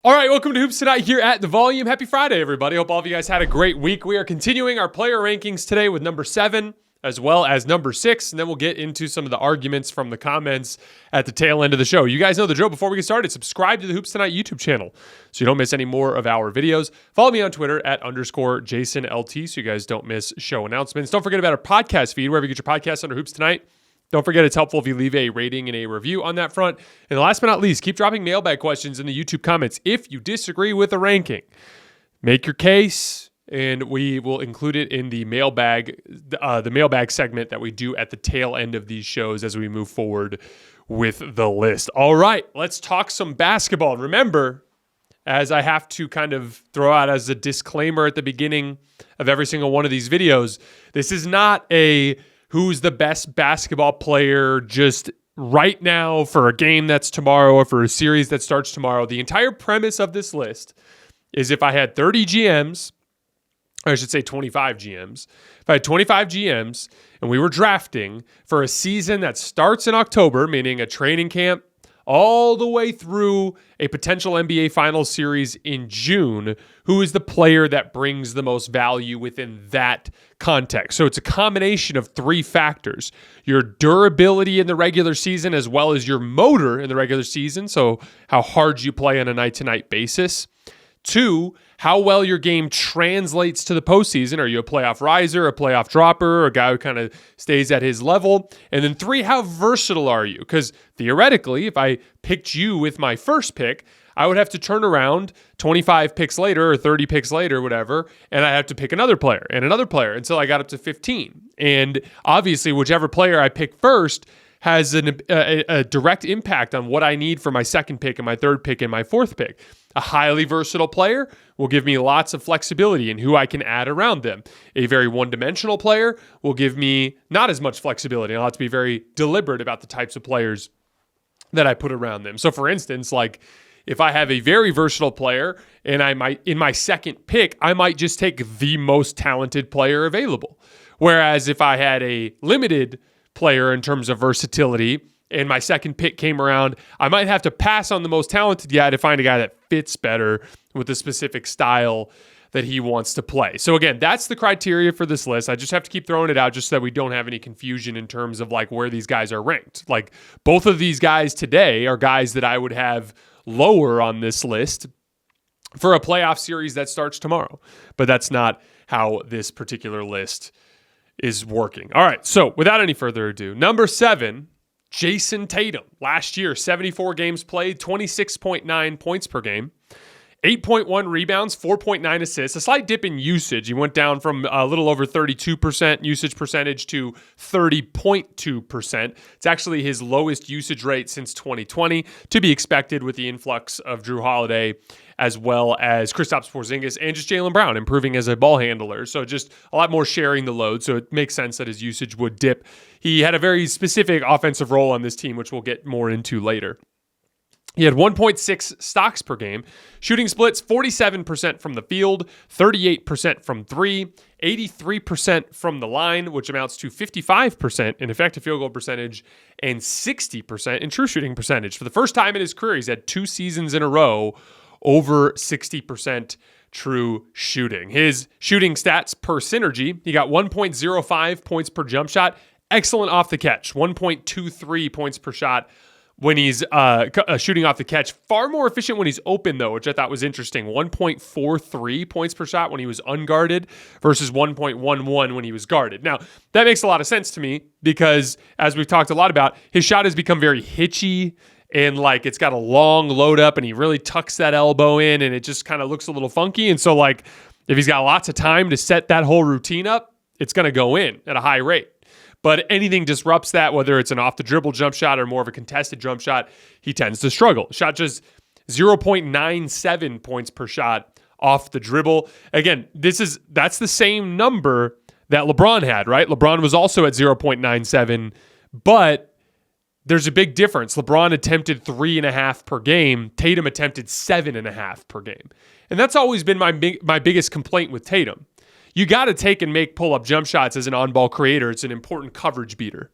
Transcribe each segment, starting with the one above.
All right, welcome to Hoops Tonight here at The Volume. Happy Friday, everybody. Hope all of you guys had a great week. We are continuing our player rankings today with number 7 as well as number 6, and then we'll get into some of the arguments from the comments at the tail end of the show. You guys know the drill. Before we get started, subscribe to the Hoops Tonight YouTube channel so you don't miss any more of our videos. Follow me on Twitter at _JasonLT so you guys don't miss show announcements. Don't forget about our podcast feed, wherever you get your podcasts under Hoops Tonight. Don't forget, it's helpful if you leave a rating and a review on that front. And last but not least, keep dropping mailbag questions in the YouTube comments if you disagree with the ranking. Make your case, and we will include it in the mailbag segment that we do at the tail end of these shows as we move forward with the list. All right, let's talk some basketball. Remember, as I have to kind of throw out as a disclaimer at the beginning of every single one of these videos, this is not a who's the best basketball player just right now for a game that's tomorrow or for a series that starts tomorrow. The entire premise of this list is if I had 30 GMs, or I should say 25 GMs, if I had 25 GMs and we were drafting for a season that starts in October, meaning a training camp, all the way through a potential NBA Finals series in June, who is the player that brings the most value within that context? So it's a combination of 3 factors: your durability in the regular season as well as your motor in the regular season, so how hard you play on a night-to-night basis. 2, how well your game translates to the postseason. Are you a playoff riser, a playoff dropper, a guy who kind of stays at his level? And then 3, how versatile are you? Because theoretically, if I picked you with my first pick, I would have to turn around 25 picks later or 30 picks later, whatever, and I have to pick another player until I got up to 15. And obviously, whichever player I pick first has a direct impact on what I need for my second pick and my third pick and my fourth pick. A highly versatile player will give me lots of flexibility in who I can add around them. A very one-dimensional player will give me not as much flexibility. I'll have to be very deliberate about the types of players that I put around them. So for instance, like if I have a very versatile player and I might, in my second pick, I might just take the most talented player available. Whereas if I had a limited player in terms of versatility and my second pick came around, I might have to pass on the most talented guy to find a guy that fits better with the specific style that he wants to play. So again, that's the criteria for this list. I just have to keep throwing it out just so that we don't have any confusion in terms of like where these guys are ranked. Like both of these guys today are guys that I would have lower on this list for a playoff series that starts tomorrow. But that's not how this particular list is working. All right, so without any further ado, number 7, Jayson Tatum. Last year, 74 games played, 26.9 points per game, 8.1 rebounds, 4.9 assists, a slight dip in usage. He went down from a little over 32% usage percentage to 30.2%. It's actually his lowest usage rate since 2020, to be expected with the influx of Drew Holiday as well as Kristaps Porzingis and just Jaylen Brown improving as a ball handler. So just a lot more sharing the load. So it makes sense that his usage would dip. He had a very specific offensive role on this team, which we'll get more into later. He had 1.6 stocks per game, shooting splits 47% from the field, 38% from 3, 83% from the line, which amounts to 55% in effective field goal percentage, and 60% in true shooting percentage. For the first time in his career, he's had 2 seasons in a row over 60% true shooting. His shooting stats per synergy, he got 1.05 points per jump shot, excellent off the catch, 1.23 points per shot when he's shooting off the catch. Far more efficient when he's open, though, which I thought was interesting. 1.43 points per shot when he was unguarded versus 1.11 when he was guarded. Now, that makes a lot of sense to me because, as we've talked a lot about, his shot has become very hitchy and like it's got a long load up and he really tucks that elbow in and it just kind of looks a little funky. And so like if he's got lots of time to set that whole routine up, it's going to go in at a high rate. But anything disrupts that, whether it's an off-the-dribble jump shot or more of a contested jump shot, he tends to struggle. Shot just 0.97 points per shot off the dribble. Again, that's the same number that LeBron had, right? LeBron was also at 0.97, but there's a big difference. LeBron attempted 3.5 per game. Tatum attempted 7.5 per game. And that's always been my biggest complaint with Tatum. You got to take and make pull-up jump shots as an on-ball creator. It's an important coverage beater.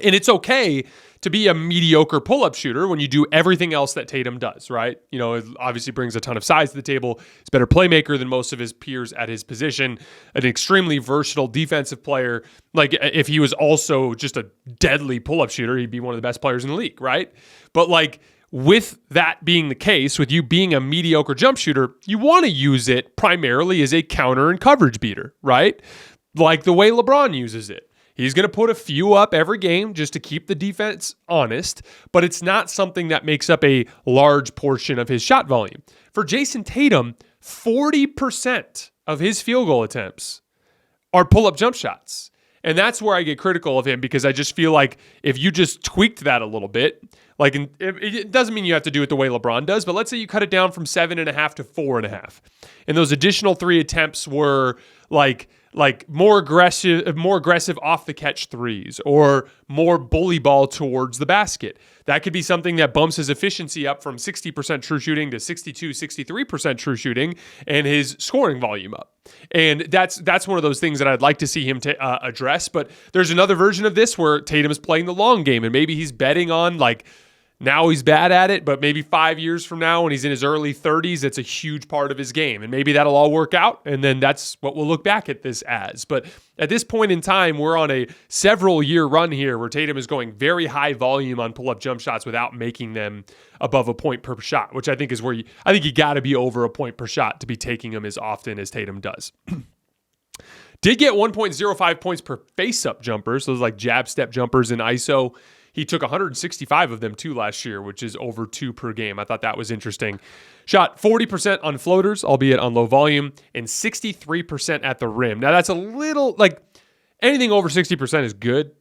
And it's okay to be a mediocre pull-up shooter when you do everything else that Tatum does, right? You know, it obviously brings a ton of size to the table. He's a better playmaker than most of his peers at his position, an extremely versatile defensive player. Like, if he was also just a deadly pull-up shooter, he'd be one of the best players in the league, right? But like, with that being the case, with you being a mediocre jump shooter, you want to use it primarily as a counter and coverage beater, right? Like the way LeBron uses it. He's going to put a few up every game just to keep the defense honest, but it's not something that makes up a large portion of his shot volume. For Jayson Tatum, 40% of his field goal attempts are pull-up jump shots. And that's where I get critical of him, because I just feel like if you just tweaked that a little bit, like it doesn't mean you have to do it the way LeBron does, but let's say you cut it down from 7.5 to 4.5. And those additional 3 attempts were like more aggressive off the catch threes, or more bully ball towards the basket. That could be something that bumps his efficiency up from 60% true shooting to 63% true shooting, and his scoring volume up. And that's one of those things that I'd like to see him address. But there's another version of this where Tatum is playing the long game, and maybe he's betting on, like, now he's bad at it, but maybe 5 years from now when he's in his early 30s, it's a huge part of his game. And maybe that'll all work out, and then that's what we'll look back at this as. But at this point in time, we're on a several-year run here where Tatum is going very high volume on pull-up jump shots without making them above a point per shot, which I think is where you got to be over a point per shot to be taking them as often as Tatum does. Did get 1.05 points per face-up jumpers, those like jab step jumpers in ISO. He took 165 of them too last year, which is over 2 per game. I thought that was interesting. Shot 40% on floaters, albeit on low volume, and 63% at the rim. Now that's a little, like, anything over 60% is good,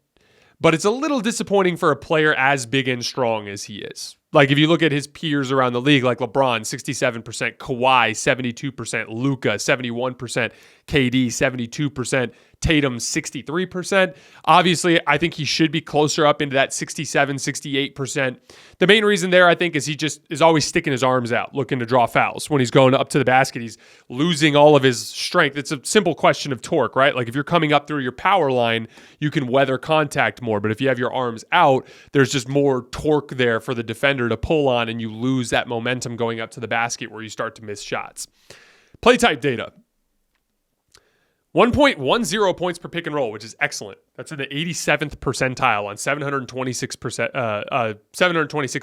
but it's a little disappointing for a player as big and strong as he is. Like, if you look at his peers around the league, like LeBron, 67%, Kawhi, 72%, Luka, 71%, KD, 72%, Tatum, 63%. Obviously, I think he should be closer up into that 67, 68%. The main reason there, I think, is he just is always sticking his arms out, looking to draw fouls. When he's going up to the basket, he's losing all of his strength. It's a simple question of torque, right? Like, if you're coming up through your power line, you can weather contact more. But if you have your arms out, there's just more torque there for the defender to pull on, and you lose that momentum going up to the basket where you start to miss shots. Play type data. 1.10 points per pick and roll, which is excellent. That's in the 87th percentile on 726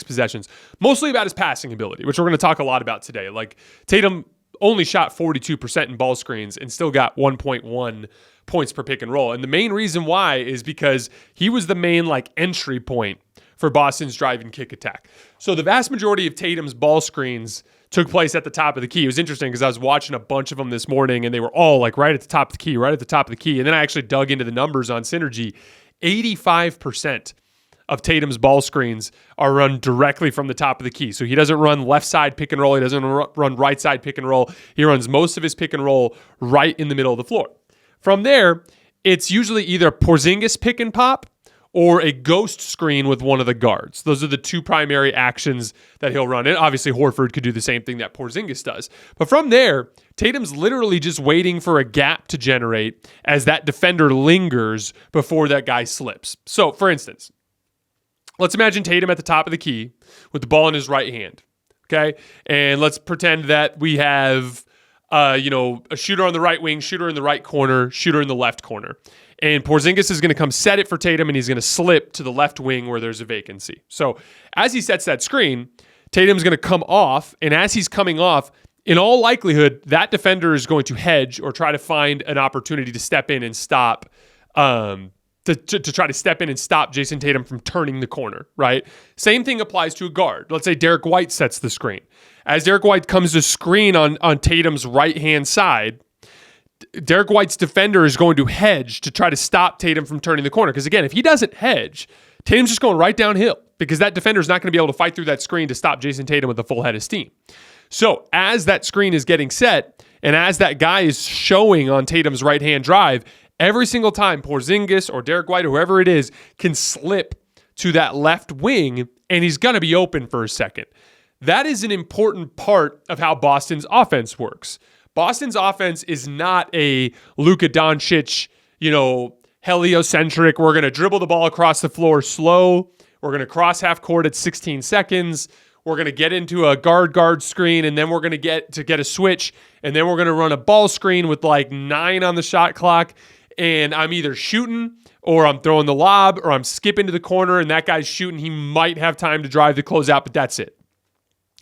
possessions. Mostly about his passing ability, which we're going to talk a lot about today. Like, Tatum only shot 42% in ball screens and still got 1.1 points per pick and roll. And the main reason why is because he was the main, like, entry point for Boston's drive and kick attack. So the vast majority of Tatum's ball screens took place at the top of the key. It was interesting because I was watching a bunch of them this morning, and they were all like right at the top of the key, right at the top of the key. And then I actually dug into the numbers on Synergy. 85% of Tatum's ball screens are run directly from the top of the key. So he doesn't run left side pick and roll. He doesn't run right side pick and roll. He runs most of his pick and roll right in the middle of the floor. From there, it's usually either Porzingis pick and pop or a ghost screen with one of the guards. Those are the two primary actions that he'll run. And obviously, Horford could do the same thing that Porzingis does. But from there, Tatum's literally just waiting for a gap to generate as that defender lingers before that guy slips. So, for instance, let's imagine Tatum at the top of the key with the ball in his right hand, okay? And let's pretend that we have, a shooter on the right wing, shooter in the right corner, shooter in the left corner. And Porzingis is going to come set it for Tatum, and he's going to slip to the left wing where there's a vacancy. So as he sets that screen, Tatum's going to come off, and as he's coming off, in all likelihood, that defender is going to hedge or try to find an opportunity to step in and stop, to try to step in and stop Jayson Tatum from turning the corner, right? Same thing applies to a guard. Let's say Derek White sets the screen. As Derek White comes to screen on Tatum's right-hand side, Derek White's defender is going to hedge to try to stop Tatum from turning the corner. Because again, if he doesn't hedge, Tatum's just going right downhill because that defender is not going to be able to fight through that screen to stop Jayson Tatum with a full head of steam. So as that screen is getting set and as that guy is showing on Tatum's right-hand drive, every single time Porzingis or Derek White or whoever it is can slip to that left wing and he's going to be open for a second. That is an important part of how Boston's offense works. Boston's offense is not a Luka Doncic, heliocentric. We're going to dribble the ball across the floor slow. We're going to cross half court at 16 seconds. We're going to get into a guard screen, and then we're going to get a switch, and then we're going to run a ball screen with like 9 on the shot clock, and I'm either shooting or I'm throwing the lob or I'm skipping to the corner, and that guy's shooting. He might have time to drive the closeout, but that's it.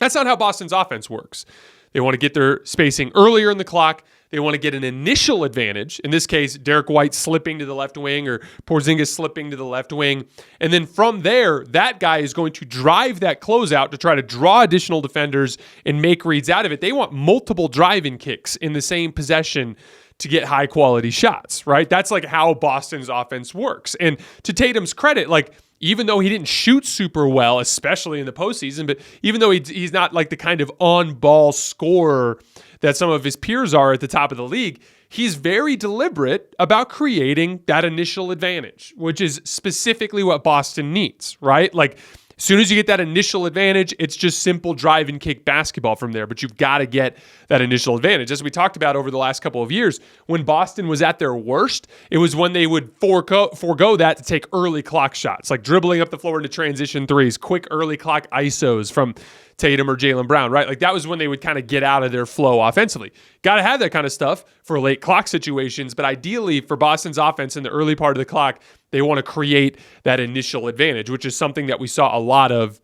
That's not how Boston's offense works. They want to get their spacing earlier in the clock. They want to get an initial advantage. In this case, Derek White slipping to the left wing or Porzingis slipping to the left wing. And then from there, that guy is going to drive that closeout to try to draw additional defenders and make reads out of it. They want multiple driving kicks in the same possession to get high quality shots, right? That's like how Boston's offense works. And to Tatum's credit, like, even though he didn't shoot super well, especially in the postseason, but even though he's not like the kind of on-ball scorer that some of his peers are at the top of the league, he's very deliberate about creating that initial advantage, which is specifically what Boston needs, right? Like, as soon as you get that initial advantage, it's just simple drive and kick basketball from there, but you've got to get that initial advantage. As we talked about over the last couple of years, when Boston was at their worst, it was when they would forego that to take early clock shots, like dribbling up the floor into transition threes, quick early clock ISOs from Tatum or Jaylen Brown, right? Like that was when they would kind of get out of their flow offensively. Got to have that kind of stuff for late clock situations, but ideally for Boston's offense in the early part of the clock, they want to create that initial advantage, which is something that we saw a lot of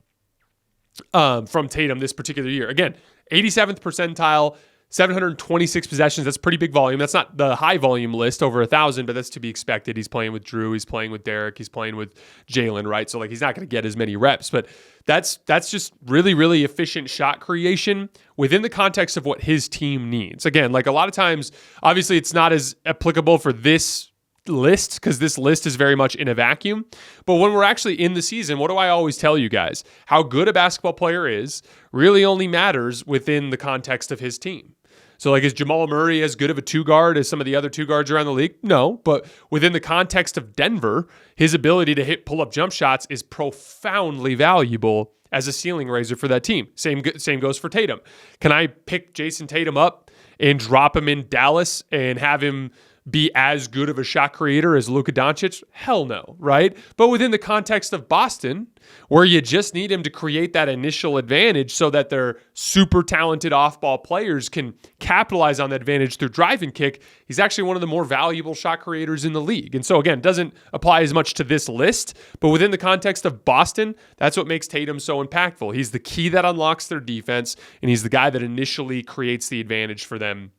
from Tatum this particular year. Again, 87th percentile, 726 possessions. That's pretty big volume. That's not the high volume list over 1,000, but that's to be expected. He's playing with Drew. He's playing with Derek. He's playing with Jaylen, right? So like he's not going to get as many reps, but that's just really, really efficient shot creation within the context of what his team needs. Again, like a lot of times, obviously it's not as applicable for this list because this list is very much in a vacuum. But when we're actually in the season, what do I always tell you guys? How good a basketball player is really only matters within the context of his team. So like, is Jamal Murray as good of a 2-guard as some of the other 2-guards around the league? No, but within the context of Denver, his ability to hit pull-up jump shots is profoundly valuable as a ceiling raiser for that team. Same goes for Tatum. Can I pick Jayson Tatum up and drop him in Dallas and have him be as good of a shot creator as Luka Doncic? Hell no, right? But within the context of Boston, where you just need him to create that initial advantage so that their super talented off-ball players can capitalize on that advantage through drive and kick, he's actually one of the more valuable shot creators in the league. And so again, doesn't apply as much to this list, but within the context of Boston, that's what makes Tatum so impactful. He's the key that unlocks their defense, and he's the guy that initially creates the advantage for them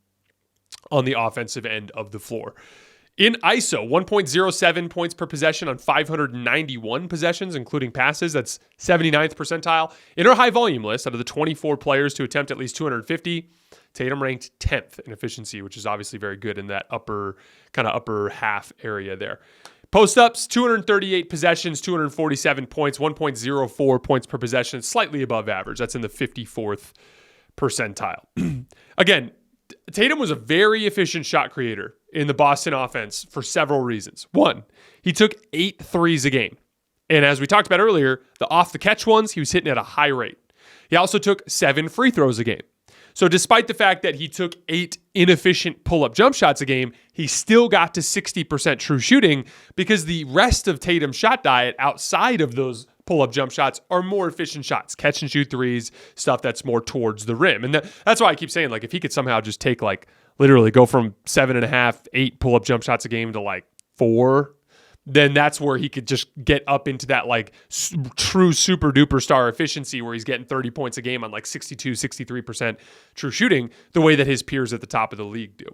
on the offensive end of the floor. In ISO, 1.07 points per possession on 591 possessions, including passes. That's 79th percentile. In our high volume list, out of the 24 players to attempt at least 250, Tatum ranked 10th in efficiency, which is obviously very good in that upper half area there. Post-ups, 238 possessions, 247 points, 1.04 points per possession, slightly above average. That's in the 54th percentile. Again, Tatum was a very efficient shot creator in the Boston offense for several reasons. One, he took 8 threes a game. And as we talked about earlier, the off-the-catch ones, he was hitting at a high rate. He also took 7 free throws a game. So despite the fact that he took 8 inefficient pull-up jump shots a game, he still got to 60% true shooting because the rest of Tatum's shot diet outside of those pull-up jump shots are more efficient shots, catch and shoot threes, stuff that's more towards the rim. And that's why I keep saying, like, if he could somehow just take, like, literally go from 7.5, 8 pull-up jump shots a game to, like, 4, then that's where he could just get up into that, like, true super-duper star efficiency where he's getting 30 points a game on, like, 62, 63% true shooting, the way that his peers at the top of the league do.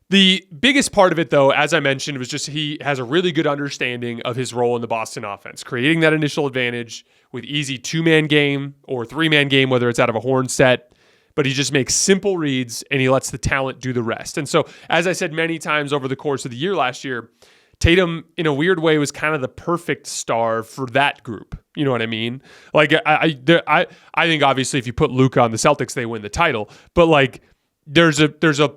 The biggest part of it, though, as I mentioned, was just he has a really good understanding of his role in the Boston offense, creating that initial advantage with easy 2-man game or 3-man game, whether it's out of a horn set. But he just makes simple reads and he lets the talent do the rest. And so, as I said many times over the course of the year last year, Tatum, in a weird way, was kind of the perfect star for that group. You know what I mean? Like, I think obviously if you put Luka on the Celtics, they win the title. But like, there's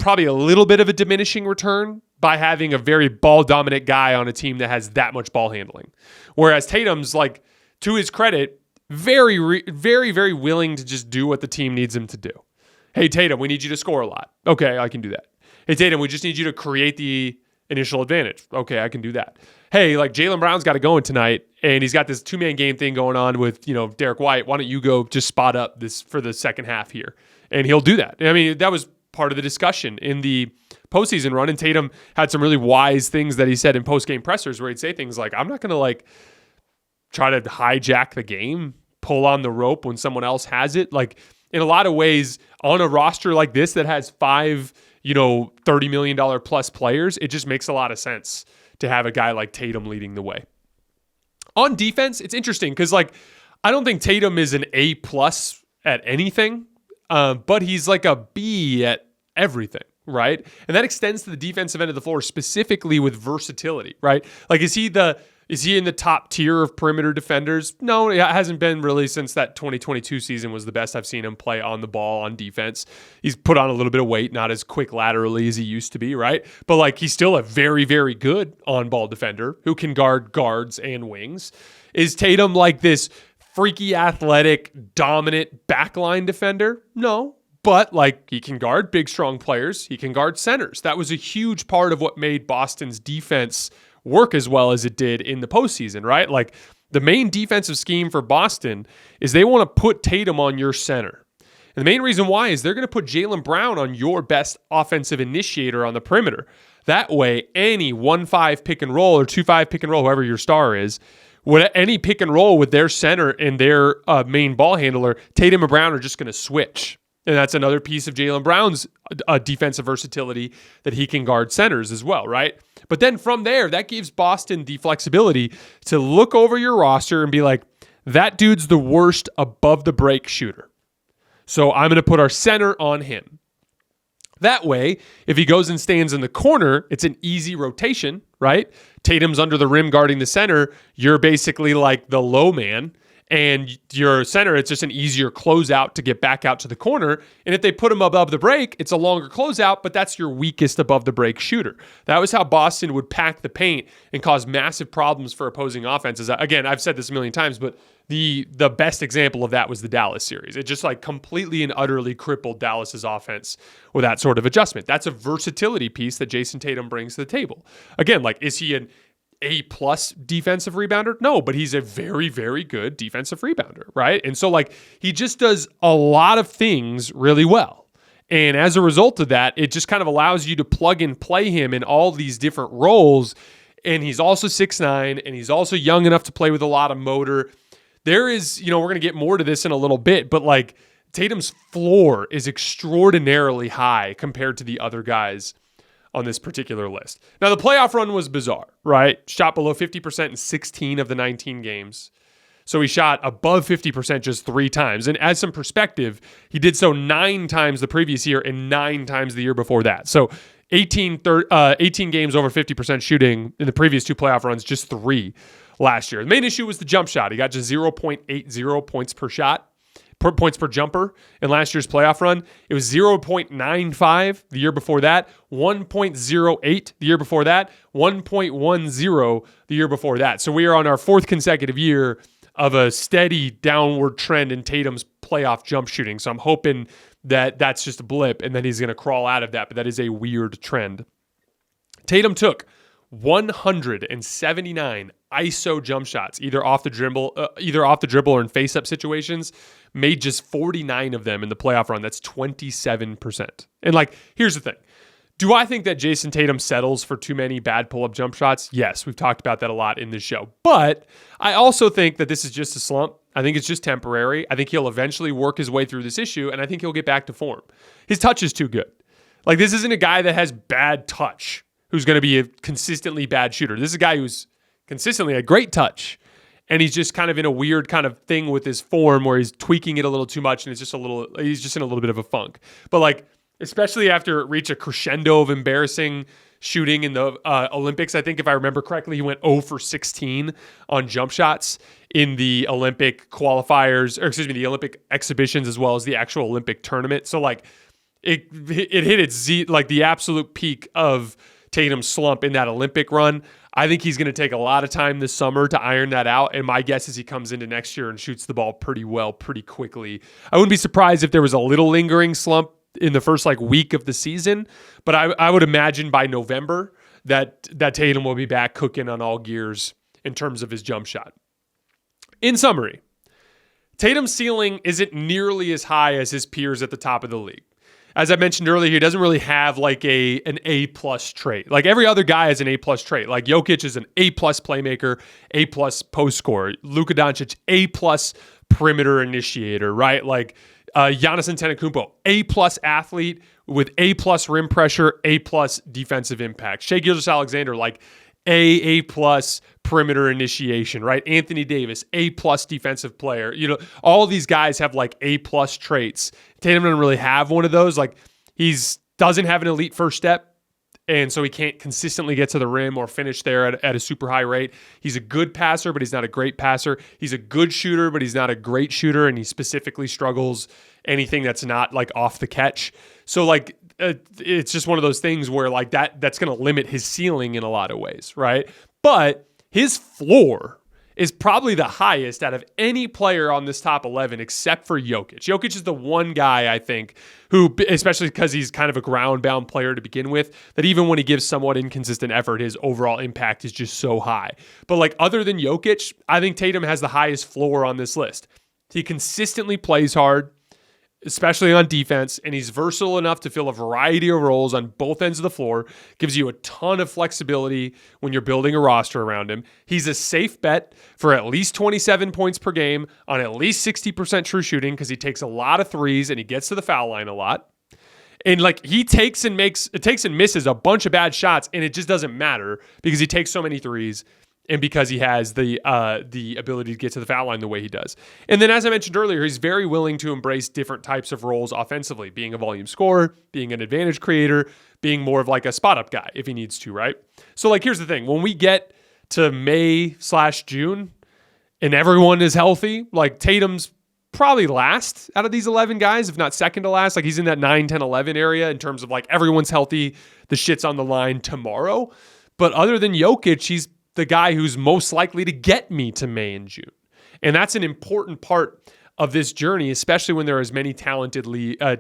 probably a little bit of a diminishing return by having a very ball dominant guy on a team that has that much ball handling. Whereas Tatum's, like, to his credit, very, very, very willing to just do what the team needs him to do. Hey, Tatum, we need you to score a lot. Okay, I can do that. Hey, Tatum, we just need you to create the initial advantage. Okay, I can do that. Hey, like Jaylen Brown's got it going tonight, and he's got this 2-man game thing going on with, Derek White. Why don't you go just spot up this for the second half here? And he'll do that. I mean, that was part of the discussion in the postseason run, and Tatum had some really wise things that he said in post-game pressers where he'd say things like, I'm not going to try to hijack the game, pull on the rope when someone else has it. Like, in a lot of ways, on a roster like this that has 5, $30 million plus players, it just makes a lot of sense to have a guy like Tatum leading the way. On defense, it's interesting because I don't think Tatum is an A+ at anything, but he's like a B at everything, right? And that extends to the defensive end of the floor, specifically with versatility, right? Like, is he in the top tier of perimeter defenders? No, it hasn't been really since that 2022 season was the best I've seen him play on the ball on defense. He's put on a little bit of weight, not as quick laterally as he used to be, right? But he's still a very, very good on-ball defender who can guard guards and wings. Is Tatum like this freaky athletic, dominant backline defender? No. But he can guard big, strong players. He can guard centers. That was a huge part of what made Boston's defense work as well as it did in the postseason, right? The main defensive scheme for Boston is they want to put Tatum on your center. And the main reason why is they're going to put Jaylen Brown on your best offensive initiator on the perimeter. That way, any 1-5 pick and roll or 2-5 pick and roll, whoever your star is, any pick and roll with their center and their main ball handler, Tatum and Brown are just going to switch. And that's another piece of Jaylen Brown's defensive versatility, that he can guard centers as well, right? But then from there, that gives Boston the flexibility to look over your roster and be like, that dude's the worst above the break shooter. So I'm going to put our center on him. That way, if he goes and stands in the corner, it's an easy rotation, right? Tatum's under the rim guarding the center. You're basically like the low man. And your center, it's just an easier closeout to get back out to the corner. And if they put him above the break, it's a longer closeout, but that's your weakest above the break shooter. That was how Boston would pack the paint and cause massive problems for opposing offenses. Again, I've said this a million times, but the best example of that was the Dallas series. It just completely and utterly crippled Dallas's offense with that sort of adjustment. That's a versatility piece that Jayson Tatum brings to the table. Again, is he an A+ defensive rebounder? No, but he's a very, very good defensive rebounder, right? And so he just does a lot of things really well. And as a result of that, it just kind of allows you to plug and play him in all these different roles. And he's also 6'9", and he's also young enough to play with a lot of motor. There is, we're going to get more to this in a little bit, but Tatum's floor is extraordinarily high compared to the other guys on this particular list. Now, the playoff run was bizarre, right? Shot below 50% in 16 of the 19 games. So he shot above 50% just 3 times. And as some perspective, he did so 9 times the previous year and 9 times the year before that. So 18 games over 50% shooting in the previous 2 playoff runs, just 3 last year. The main issue was the jump shot. He got just 0.80 points per shot. Points per jumper in last year's playoff run. It was 0.95 the year before that, 1.08 the year before that, 1.10 the year before that. So we are on our 4th consecutive year of a steady downward trend in Tatum's playoff jump shooting. So I'm hoping that that's just a blip and then he's going to crawl out of that, but that is a weird trend. Tatum took 179 ISO jump shots, either off the dribble or in face-up situations, made just 49 of them in the playoff run. That's 27%. And here's the thing. Do I think that Jayson Tatum settles for too many bad pull-up jump shots? Yes, we've talked about that a lot in this show. But I also think that this is just a slump. I think it's just temporary. I think he'll eventually work his way through this issue, and I think he'll get back to form. His touch is too good. This isn't a guy that has bad touch who's going to be a consistently bad shooter. This is a guy who's consistently a great touch, and he's just kind of in a weird kind of thing with his form where he's tweaking it a little too much, and he's just in a little bit of a funk. But especially after it reached a crescendo of embarrassing shooting in the Olympics, I think if I remember correctly, he went 0 for 16 on jump shots in the Olympic qualifiers, the Olympic exhibitions as well as the actual Olympic tournament. So it hit its the absolute peak of Tatum's slump in that Olympic run. I think he's going to take a lot of time this summer to iron that out, and my guess is he comes into next year and shoots the ball pretty well, pretty quickly. I wouldn't be surprised if there was a little lingering slump in the first week of the season, but I would imagine by November that Tatum will be back cooking on all gears in terms of his jump shot. In summary, Tatum's ceiling isn't nearly as high as his peers at the top of the league. As I mentioned earlier, he doesn't really have like an A-plus trait. Like every other guy has an A-plus trait. Like Jokic is an A-plus playmaker, A-plus post scorer. Luka Doncic, A-plus perimeter initiator, right? Like Giannis Antetokounmpo, A-plus athlete with A-plus rim pressure, A-plus defensive impact. Shai Gilgeous-Alexander, like A-plus perimeter initiation, right? Anthony Davis, A-plus defensive player. You know, all these guys have like A-plus traits. Tatum doesn't really have one of those. Like doesn't have an elite first step, and so he can't consistently get to the rim or finish there at a super high rate. He's a good passer, but he's not a great passer. He's a good shooter, but he's not a great shooter, and he specifically struggles anything that's not like off the catch. So like it's just one of those things where like that's going to limit his ceiling in a lot of ways, right? But his floor is probably the highest out of any player on this top 11 except for Jokic. Jokic is the one guy, I think, who, especially because he's kind of a ground-bound player to begin with, that even when he gives somewhat inconsistent effort, his overall impact is just so high. But like other than Jokic, I think Tatum has the highest floor on this list. He consistently plays hard, especially on defense, and he's versatile enough to fill a variety of roles on both ends of the floor, gives you a ton of flexibility when you're building a roster around him. He's a safe bet for at least 27 points per game on at least 60% true shooting because he takes a lot of threes and he gets to the foul line a lot. And like he takes and misses a bunch of bad shots, and it just doesn't matter because he takes so many threes and because he has the ability to get to the foul line the way he does. And then, as I mentioned earlier, he's very willing to embrace different types of roles offensively, being a volume scorer, being an advantage creator, being more of like a spot-up guy if he needs to, right? So, like, here's the thing. When we get to May/June and everyone is healthy, like Tatum's probably last out of these 11 guys, if not second to last. Like, he's in that 9, 10, 11 area in terms of like everyone's healthy, the shit's on the line tomorrow. But other than Jokic, he's the guy who's most likely to get me to May and June. And that's an important part of this journey, especially when there are as many talented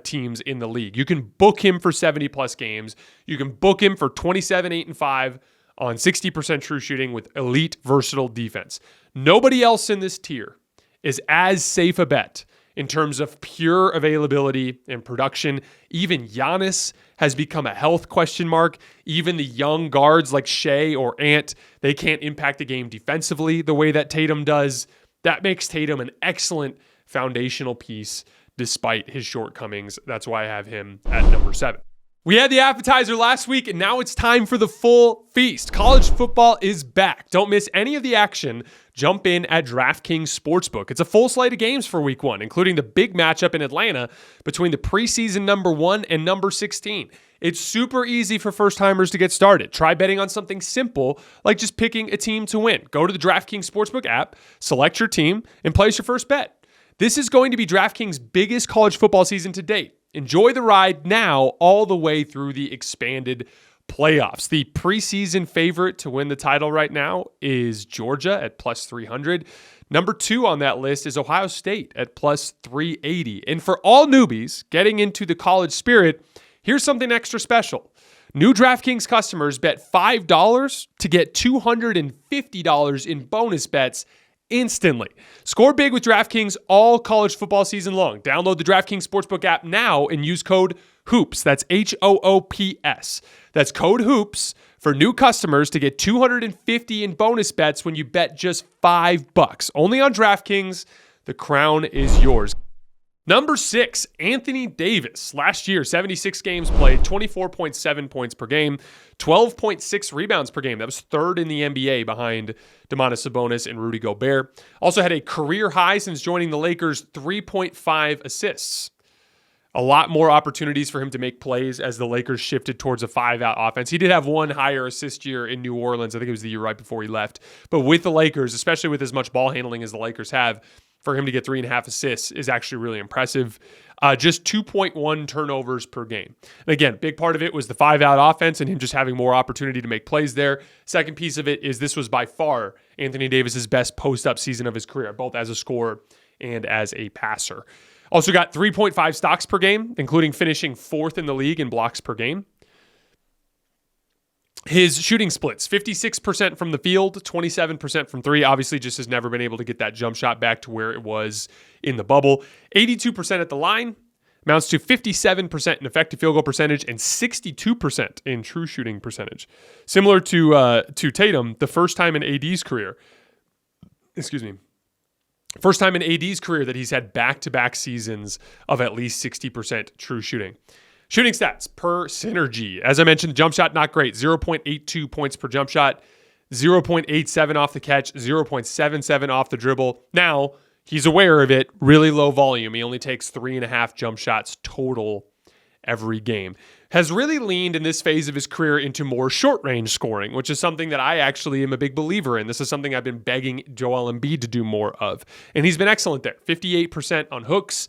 teams in the league. You can book him for 70-plus games. You can book him for 27, 8, and 5 on 60% true shooting with elite, versatile defense. Nobody else in this tier is as safe a bet in terms of pure availability and production. Even Giannis has become a health question mark. Even the young guards like Shai or Ant, they can't impact the game defensively the way that Tatum does. That makes Tatum an excellent foundational piece despite his shortcomings. That's why I have him at number 7. We had the appetizer last week, and now it's time for the full feast. College football is back. Don't miss any of the action. Jump in at DraftKings Sportsbook. It's a full slate of games for week 1, including the big matchup in Atlanta between the preseason number 1 and number 16. It's super easy for first-timers to get started. Try betting on something simple, like just picking a team to win. Go to the DraftKings Sportsbook app, select your team, and place your first bet. This is going to be DraftKings' biggest college football season to date. Enjoy the ride now all the way through the expanded playoffs. The preseason favorite to win the title right now is Georgia at plus 300. Number 2 on that list is Ohio State at plus 380. And for all newbies getting into the college spirit, here's something extra special. New DraftKings customers bet $5 to get $250 in bonus bets instantly. Score big with DraftKings all college football season long. Download the DraftKings Sportsbook app now and use code HOOPS. That's HOOPS. That's code HOOPS for new customers to get $250 in bonus bets when you bet just $5. Only on DraftKings. The crown is yours. Number 6, Anthony Davis. Last year, 76 games played, 24.7 points per game, 12.6 rebounds per game. That was third in the NBA behind Domantas Sabonis and Rudy Gobert. Also had a career high since joining the Lakers, 3.5 assists. A lot more opportunities for him to make plays as the Lakers shifted towards a 5-out offense. He did have one higher assist year in New Orleans. I think it was the year right before he left. But with the Lakers, especially with as much ball handling as the Lakers have, for him to get 3.5 assists is actually really impressive. Just 2.1 turnovers per game. And again, big part of it was the 5-out offense and him just having more opportunity to make plays there. Second piece of it is this was by far Anthony Davis's best post-up season of his career, both as a scorer and as a passer. Also got 3.5 stocks per game, including finishing 4th in the league in blocks per game. His shooting splits, 56% from the field, 27% from three. Obviously, just has never been able to get that jump shot back to where it was in the bubble. 82% at the line, amounts to 57% in effective field goal percentage and 62% in true shooting percentage. Similar to Tatum, the first time in AD's career, first time in AD's career that he's had back-to-back seasons of at least 60% true shooting. Shooting stats per synergy. As I mentioned, jump shot, not great. 0.82 points per jump shot, 0.87 off the catch, 0.77 off the dribble. Now, he's aware of it, really low volume. He only takes 3.5 jump shots total every game. Has really leaned in this phase of his career into more short-range scoring, which is something that I actually am a big believer in. This is something I've been begging Joel Embiid to do more of. And he's been excellent there. 58% on hooks,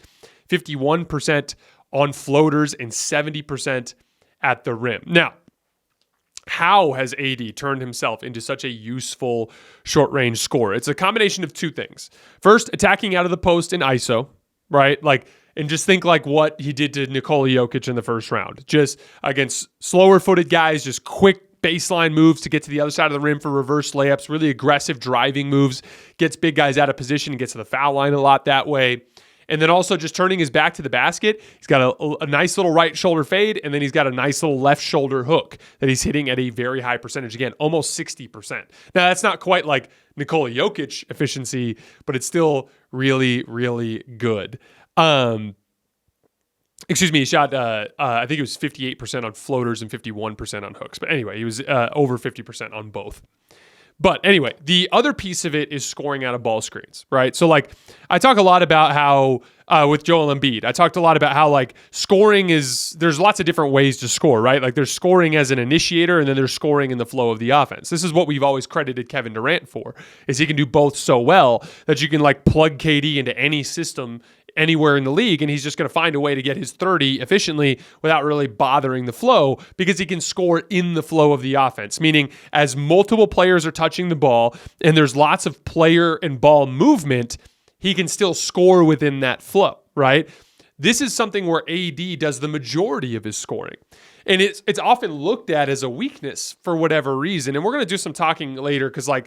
51% on floaters, and 70% at the rim. Now, how has AD turned himself into such a useful short-range scorer? It's a combination of two things. First, attacking out of the post in ISO, right? And just think like what he did to Nikola Jokic in the first round. Just against slower-footed guys, just quick baseline moves to get to the other side of the rim for reverse layups, really aggressive driving moves, gets big guys out of position and gets to the foul line a lot that way. And then also just turning his back to the basket. He's got a nice little right shoulder fade, and then he's got a nice little left shoulder hook that he's hitting at a very high percentage. Again, almost 60%. Now, that's not quite like Nikola Jokic efficiency, but it's still really, really good. He shot, I think it was 58% on floaters and 51% on hooks. But anyway, he was over 50% on both. But anyway, the other piece of it is scoring out of ball screens, right? So I talk a lot about how, with Joel Embiid, I talked a lot about how scoring there's lots of different ways to score, right? There's scoring as an initiator and then there's scoring in the flow of the offense. This is what we've always credited Kevin Durant for, is he can do both so well that you can plug KD into any system anywhere in the league, and he's just going to find a way to get his 30 efficiently without really bothering the flow because he can score in the flow of the offense, meaning as multiple players are touching the ball and there's lots of player and ball movement, he can still score within that flow, right? This is something where AD does the majority of his scoring. And it's often looked at as a weakness for whatever reason. And we're going to do some talking later because I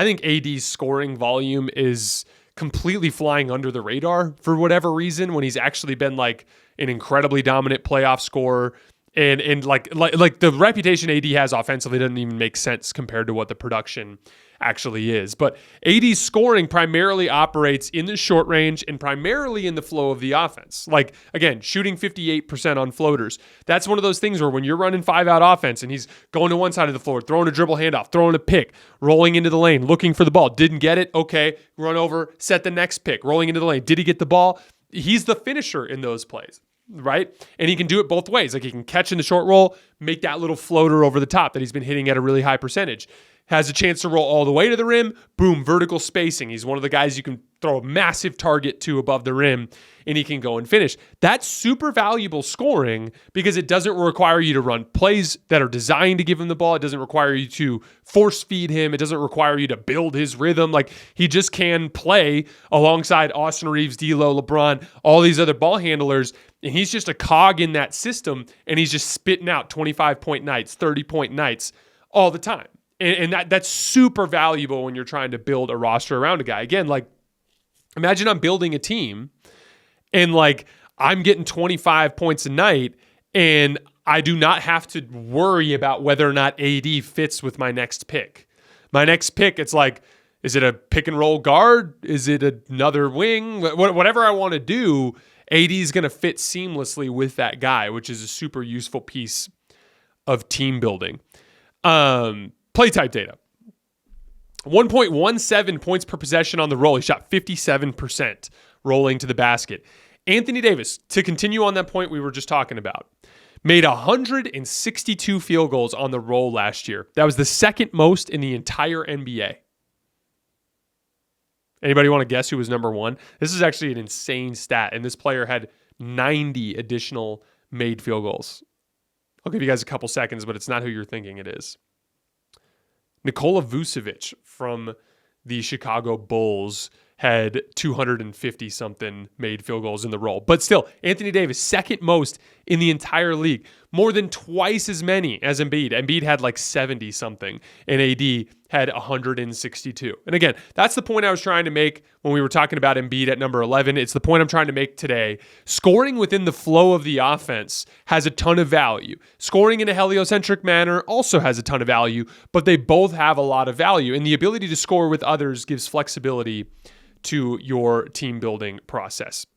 think AD's scoring volume is completely flying under the radar for whatever reason when he's actually been an incredibly dominant playoff scorer. And the reputation AD has offensively doesn't even make sense compared to what the production actually is. But AD's scoring primarily operates in the short range and primarily in the flow of the offense. Again, shooting 58% on floaters. That's one of those things where when you're running 5-out offense and he's going to one side of the floor, throwing a dribble handoff, throwing a pick, rolling into the lane, looking for the ball, didn't get it, okay, run over, set the next pick, rolling into the lane. Did he get the ball? He's the finisher in those plays, right? And he can do it both ways. He can catch in the short roll, make that little floater over the top that he's been hitting at a really high percentage. Has a chance to roll all the way to the rim, boom, vertical spacing. He's one of the guys you can throw a massive target to above the rim, and he can go and finish. That's super valuable scoring because it doesn't require you to run plays that are designed to give him the ball. It doesn't require you to force feed him. It doesn't require you to build his rhythm. He just can play alongside Austin Reeves, D'Lo, LeBron, all these other ball handlers, and he's just a cog in that system, and he's just spitting out 25-point nights, 30-point nights all the time. And that's super valuable when you're trying to build a roster around a guy. Again, imagine I'm building a team and I'm getting 25 points a night and I do not have to worry about whether or not AD fits with my next pick. My next pick, it's is it a pick and roll guard? Is it another wing? Whatever I want to do, AD is going to fit seamlessly with that guy, which is a super useful piece of team building. Play type data. 1.17 points per possession on the roll. He shot 57% rolling to the basket. Anthony Davis, to continue on that point we were just talking about, made 162 field goals on the roll last year. That was the second most in the entire NBA. Anybody want to guess who was number one? This is actually an insane stat, and this player had 90 additional made field goals. I'll give you guys a couple seconds, but it's not who you're thinking it is. Nikola Vucevic from the Chicago Bulls had 250-something made field goals in the roll. But still, Anthony Davis, second most in the entire league. More than twice as many as Embiid. Embiid had like 70 something and AD had 162. And again, that's the point I was trying to make when we were talking about Embiid at number 11. It's the point I'm trying to make today. Scoring within the flow of the offense has a ton of value. Scoring in a heliocentric manner also has a ton of value, but they both have a lot of value. And the ability to score with others gives flexibility to your team building process.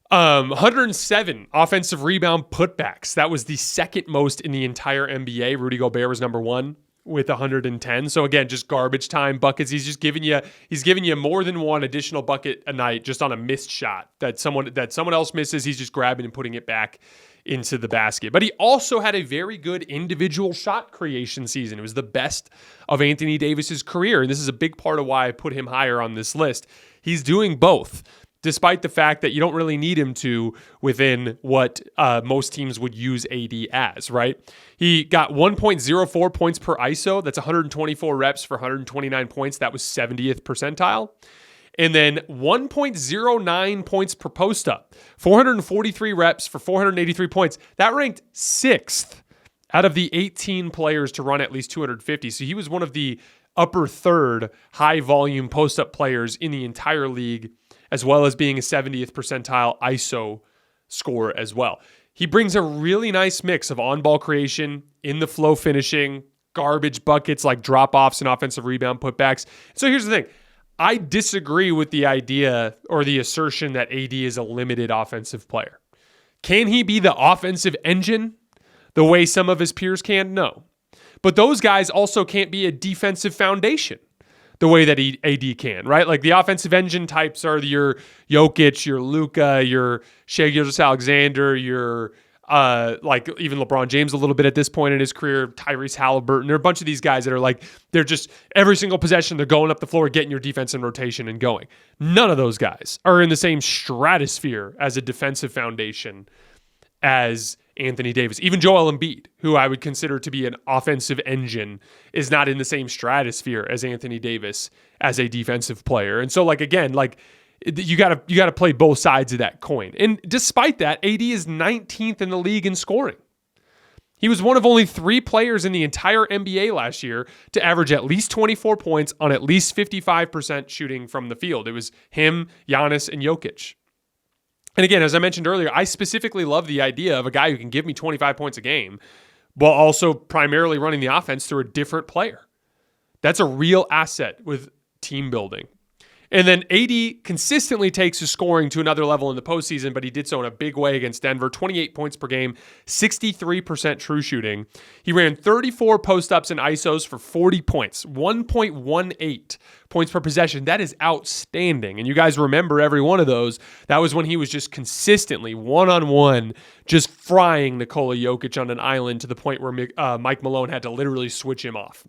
107 offensive rebound putbacks. That was the second most in the entire NBA. Rudy Gobert was number one with 110. So again, just garbage time buckets. He's giving you more than one additional bucket a night just on a missed shot that someone else misses. He's just grabbing and putting it back into the basket. But he also had a very good individual shot creation season. It was the best of Anthony Davis's career. And this is a big part of why I put him higher on this list. He's doing both, despite the fact that you don't really need him to within what most teams would use AD as, right? He got 1.04 points per ISO. That's 124 reps for 129 points. That was 70th percentile. And then 1.09 points per post-up, 443 reps for 483 points. That ranked 6th out of the 18 players to run at least 250. So he was one of the upper third high-volume post-up players in the entire league, as well as being a 70th percentile ISO scorer as well. He brings a really nice mix of on-ball creation, in-the-flow finishing, garbage buckets like drop-offs and offensive rebound putbacks. So here's the thing. I disagree with the idea or the assertion that AD is a limited offensive player. Can he be the offensive engine the way some of his peers can? No. But those guys also can't be a defensive foundation the way that AD can, right? Like the offensive engine types are your Jokic, your Luka, your Shai Gilgeous-Alexander, your like even LeBron James a little bit at this point in his career, Tyrese Halliburton. There are a bunch of these guys that are like, they're just every single possession, they're going up the floor, getting your defense in rotation and going. None of those guys are in the same stratosphere as a defensive foundation as Anthony Davis. Even Joel Embiid, who I would consider to be an offensive engine, is not in the same stratosphere as Anthony Davis as a defensive player. And so like, again, like you gotta play both sides of that coin. And despite that, AD is 19th in the league in scoring. He was one of only 3 players in the entire NBA last year to average at least 24 points on at least 55% shooting from the field. It was him, Giannis, and Jokic. And again, as I mentioned earlier, I specifically love the idea of a guy who can give me 25 points a game while also primarily running the offense through a different player. That's a real asset with team building. And then AD consistently takes his scoring to another level in the postseason, but he did so in a big way against Denver. 28 points per game, 63% true shooting. He ran 34 post-ups and ISOs for 40 points, 1.18 points per possession. That is outstanding. And you guys remember every one of those. That was when he was just consistently one-on-one, just frying Nikola Jokic on an island to the point where Mike Malone had to literally switch him off.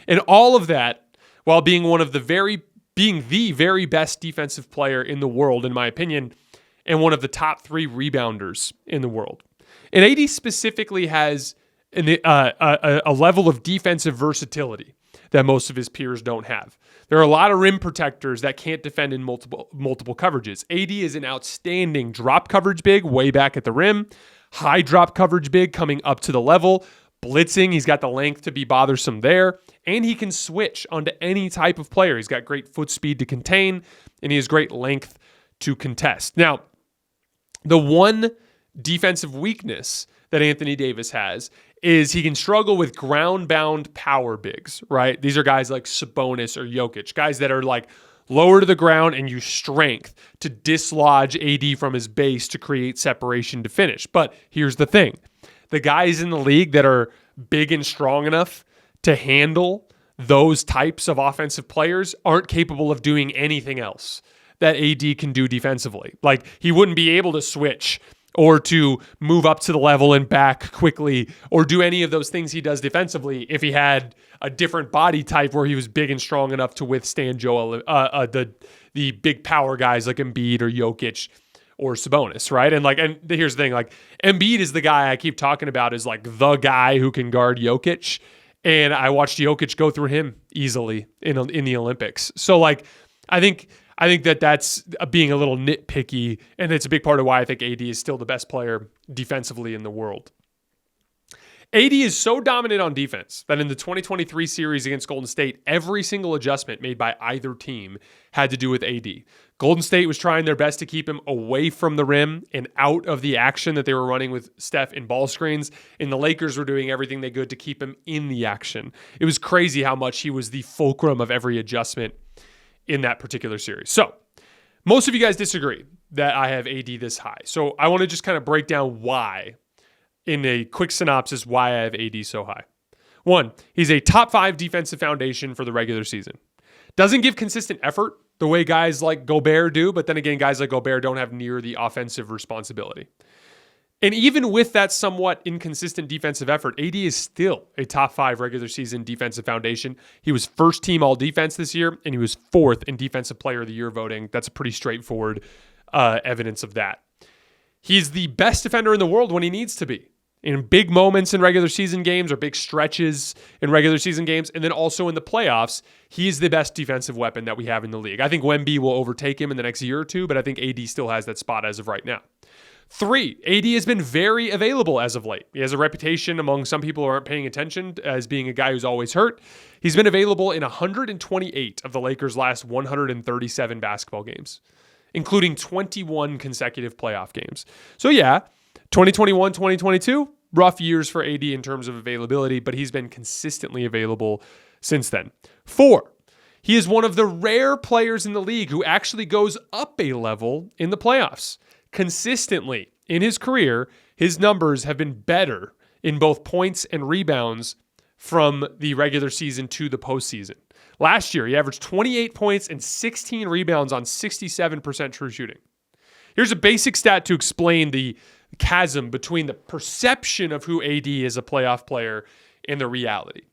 And all of that while being the very best defensive player in the world, in my opinion, and one of the top 3 rebounders in the world. And AD specifically has a level of defensive versatility that most of his peers don't have. There are a lot of rim protectors that can't defend in multiple coverages. AD is an outstanding drop coverage big way back at the rim, high drop coverage big coming up to the level, blitzing, he's got the length to be bothersome there, and he can switch onto any type of player. He's got great foot speed to contain, and he has great length to contest. Now, the one defensive weakness that Anthony Davis has is he can struggle with ground-bound power bigs, right? These are guys like Sabonis or Jokic, guys that are like lower to the ground and use strength to dislodge AD from his base to create separation to finish. But here's the thing. The guys in the league that are big and strong enough to handle those types of offensive players aren't capable of doing anything else that AD can do defensively. Like, he wouldn't be able to switch or to move up to the level and back quickly or do any of those things he does defensively if he had a different body type where he was big and strong enough to withstand the big power guys like Embiid or Jokic or Sabonis, right? And here's the thing, like Embiid is the guy I keep talking about as like the guy who can guard Jokic. And I watched Jokic go through him easily in the Olympics. So like, I think I think that that's being a little nitpicky, and it's a big part of why I think AD is still the best player defensively in the world. AD is so dominant on defense that in the 2023 series against Golden State, every single adjustment made by either team had to do with AD. Golden State was trying their best to keep him away from the rim and out of the action that they were running with Steph in ball screens, and the Lakers were doing everything they could to keep him in the action. It was crazy how much he was the fulcrum of every adjustment in that particular series. So, most of you guys disagree that I have AD this high. So, I want to just kind of break down why, in a quick synopsis, why I have AD so high. 1, he's a top 5 defensive foundation for the regular season. Doesn't give consistent effort the way guys like Gobert do, but then again, guys like Gobert don't have near the offensive responsibility. And even with that somewhat inconsistent defensive effort, AD is still a top 5 regular season defensive foundation. He was first team all defense this year, and he was 4th in defensive player of the year voting. That's a pretty straightforward evidence of that. He's the best defender in the world when he needs to be. In big moments in regular season games or big stretches in regular season games, and then also in the playoffs, he's the best defensive weapon that we have in the league. I think Wemby will overtake him in the next year or two, but I think AD still has that spot as of right now. 3, AD has been very available as of late. He has a reputation among some people who aren't paying attention as being a guy who's always hurt. He's been available in 128 of the Lakers' last 137 basketball games, including 21 consecutive playoff games. So yeah, 2021, 2022, rough years for AD in terms of availability, but he's been consistently available since then. 4, he is one of the rare players in the league who actually goes up a level in the playoffs. Consistently in his career, his numbers have been better in both points and rebounds from the regular season to the postseason. Last year, he averaged 28 points and 16 rebounds on 67% true shooting. Here's a basic stat to explain the chasm between the perception of who AD is a playoff player and the reality.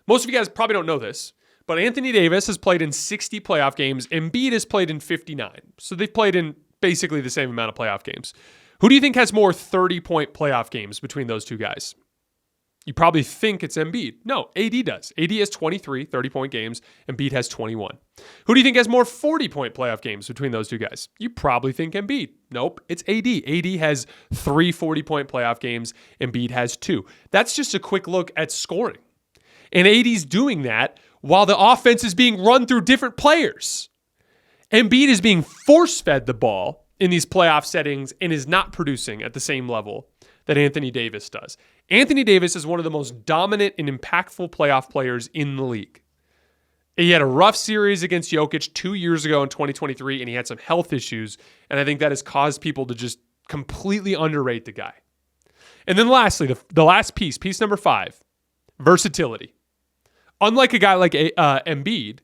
Most of you guys probably don't know this, but Anthony Davis has played in 60 playoff games. Embiid has played in 59. So they've played in basically the same amount of playoff games. Who do you think has more 30-point playoff games between those two guys? You probably think it's Embiid. No, AD does. AD has 23 30-point games. Embiid has 21. Who do you think has more 40-point playoff games between those two guys? You probably think Embiid. Nope, it's AD. AD has 3 40-point playoff games. Embiid has 2. That's just a quick look at scoring. And AD's doing that while the offense is being run through different players. Embiid is being force-fed the ball in these playoff settings and is not producing at the same level that Anthony Davis does. Anthony Davis is one of the most dominant and impactful playoff players in the league. He had a rough series against Jokic 2 years ago in 2023, and he had some health issues, and I think that has caused people to just completely underrate the guy. And then lastly, the last piece number 5, versatility. Unlike a guy like Embiid,